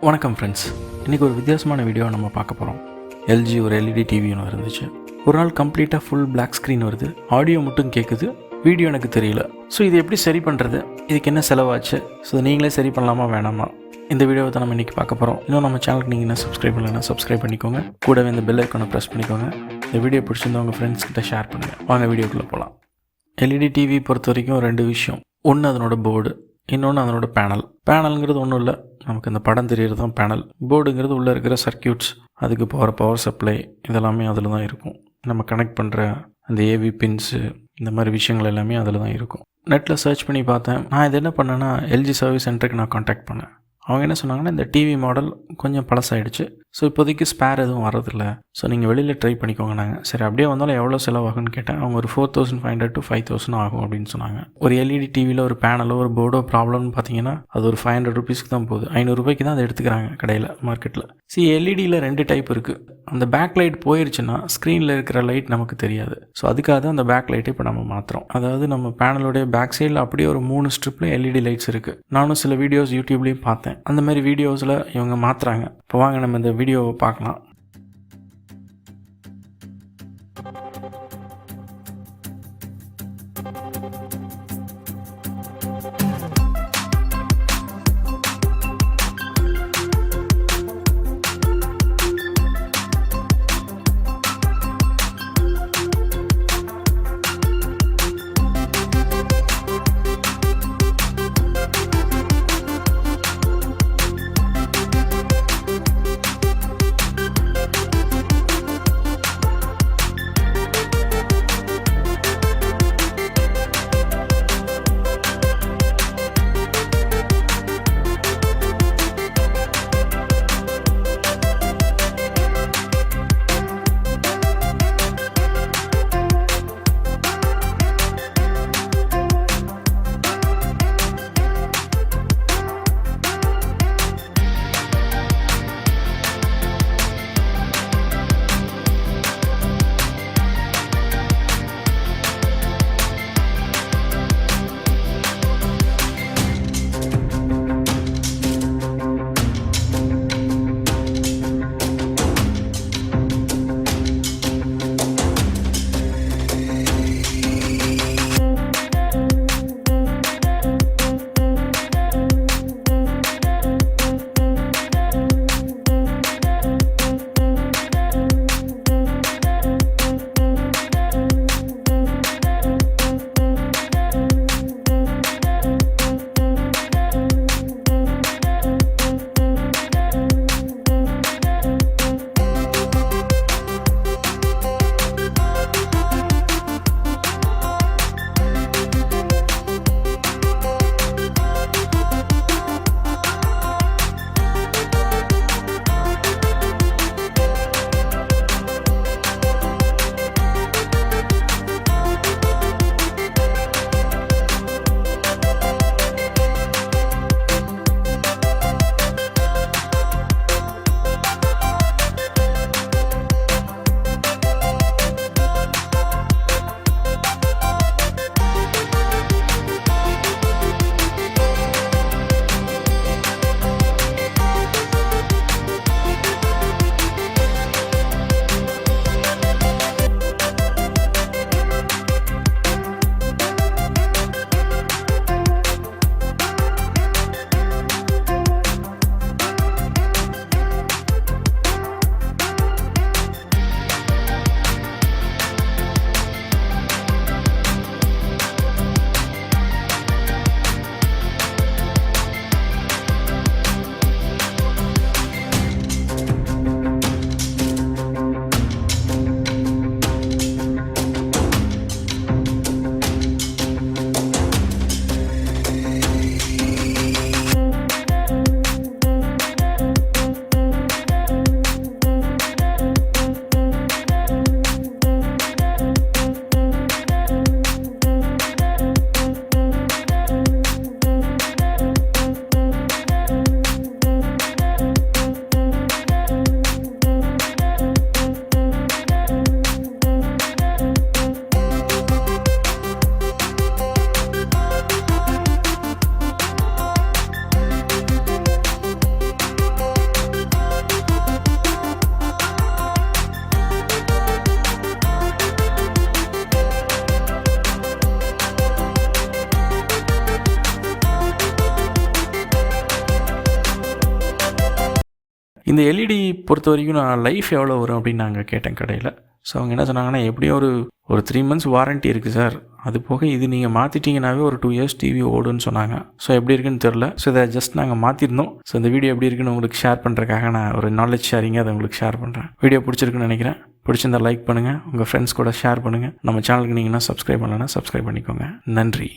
வணக்கம் ஃப்ரெண்ட்ஸ், இன்றைக்கி ஒரு வித்தியாசமான வீடியோ நம்ம பார்க்க போகிறோம். எல்ஜி ஒரு எல்இடி டிவி ஒன்று இருந்துச்சு. ஒரு நாள் கம்ப்ளீட்டாக ஃபுல் பிளாக் ஸ்க்ரீன் வருது, ஆடியோ மட்டும் கேட்குது, வீடியோ எனக்கு தெரியல. ஸோ இது எப்படி சரி பண்ணுறது, இதுக்கு என்ன செலவாச்சு, ஸோ நீங்களே சரி பண்ணலாமா வேணாமா, இந்த வீடியோவை தான் நம்ம இன்றைக்கி பார்க்க போகிறோம். இன்னும் நம்ம சேனலுக்கு நீங்கள் என்ன சப்ஸ்கிரைப் பண்ணலைன்னா சப்ஸ்கிரைப் பண்ணிக்கோங்க, கூடவே இந்த பெல் ஐக்கானை ப்ரெஸ் பண்ணிக்கோங்க. இந்த வீடியோ பிடிச்சிருந்தா உங்கள் ஃப்ரெண்ட்ஸ்கிட்ட ஷேர் பண்ணுங்கள். வாங்க வீடியோக்குள்ளே போகலாம். எல்இடி டிவி பொறுத்த வரைக்கும் ரெண்டு விஷயம். ஒன்று அதனோட போர்டு, இன்னொன்று அதனோட பேனலுங்கிறது ஒன்றும் இல்லை, நமக்கு இந்த படம் தெரியறது தான் பேனல். போர்டுங்கிறது உள்ளே இருக்கிற சர்க்கியூட்ஸ், அதுக்கு போகிற பவர் சப்ளை இதெல்லாமே அதில் தான் இருக்கும். நம்ம கனெக்ட் பண்ணுற அந்த ஏவி பின்ஸு, இந்த மாதிரி விஷயங்கள் எல்லாமே அதில் தான் இருக்கும். நெட்டில் சர்ச் பண்ணி பார்த்தேன். நான் இது என்ன பண்ணேன்னா எல்ஜி சர்வீஸ் சென்டருக்கு நான் காண்டாக்ட் பண்ணேன். அவங்க என்ன சொன்னாங்கன்னா, இந்த டிவி மாடல் கொஞ்சம் பழசாயிடுச்சு, ஸோ இப்போதைக்கு ஸ்பேர் எதுவும் வரதில்லை, ஸோ நீங்கள் வெளியில் ட்ரை பண்ணிக்கோங்க. நாங்கள் சரி அப்படியே வந்தாலும் எவ்வளோ செலவாகும்னு கேட்டேன். அவங்க ஒரு 4500 to 5000 ஆகும் அப்படின்னு சொன்னாங்க. ஒரு எல்இடி டிவியில் ஒரு பேனலோ ஒரு போர்டோ ப்ராப்ளம்னு பார்த்தீங்கன்னா அது ஒரு 500 rupeesக்கு தான் போகுது. 500 ரூபாய்க்கு தான் அதை எடுத்துக்கிறாங்க கடையில், மார்க்கெட்டில். எல்இடியில் 2 டைப் இருக்குது. அந்த பேக்லைட் போயிருச்சுன்னா ஸ்க்ரீனில் இருக்கிற லைட் நமக்கு தெரியாது. ஸோ அதுக்காக தான் அந்த பேக்லைட்டை இப்போ நம்ம மாற்றுறோம். அதாவது நம்ம பேனலோடைய பேக் சைடில் அப்படியே ஒரு 3 ஸ்ட்ரிப்பில் எல்இடி லைட்ஸ் இருக்குது. நானும் சில வீடியோஸ் யூடியூப்லேயும் பார்த்தேன். அந்த மாதிரி வீடியோஸில் இவங்க மாற்றுறாங்க. இப்போ வாங்க நம்ம இந்த வீடியோவை பார்க்கலாம். இந்த எல்இடி பொறுத்த வரைக்கும் நான் லைஃப் எவ்வளோ வரும் அப்படின்னு நாங்கள் கேட்டேன் கடையில். ஸோ அவங்க என்ன சொன்னாங்கன்னா, எப்படியும் ஒரு 3 months வாரண்ட்டி இருக்குது சார், அது போக இது நீங்கள் மாற்றிட்டீங்கன்னாவே ஒரு 2 years டிவி ஓடுன்னு சொன்னாங்க. ஸோ எப்படி இருக்குன்னு தெரில. ஸோ இதை ஜஸ்ட் நாங்கள் மாற்றிருந்தோம். ஸோ இந்த வீடியோ எப்படி இருக்குன்னு உங்களுக்கு ஷேர் பண்ணுறதுக்காக நான் ஒரு நாலேஜ் ஷேரிங்காக அதை உங்களுக்கு ஷேர் பண்ணுறேன். வீடியோ பிடிச்சிருக்குன்னு நினைக்கிறேன். பிடிச்சிருந்தா லைக் பண்ணுங்கள், உங்கள் ஃப்ரெண்ட்ஸ் கூட ஷேர் பண்ணுங்கள். நம்ம சேனலுக்கு நீங்கன்னா சப்ஸ்கிரைப் பண்ணலைன்னா சப்ஸ்கிரைப் பண்ணிக்கோங்க. நன்றி.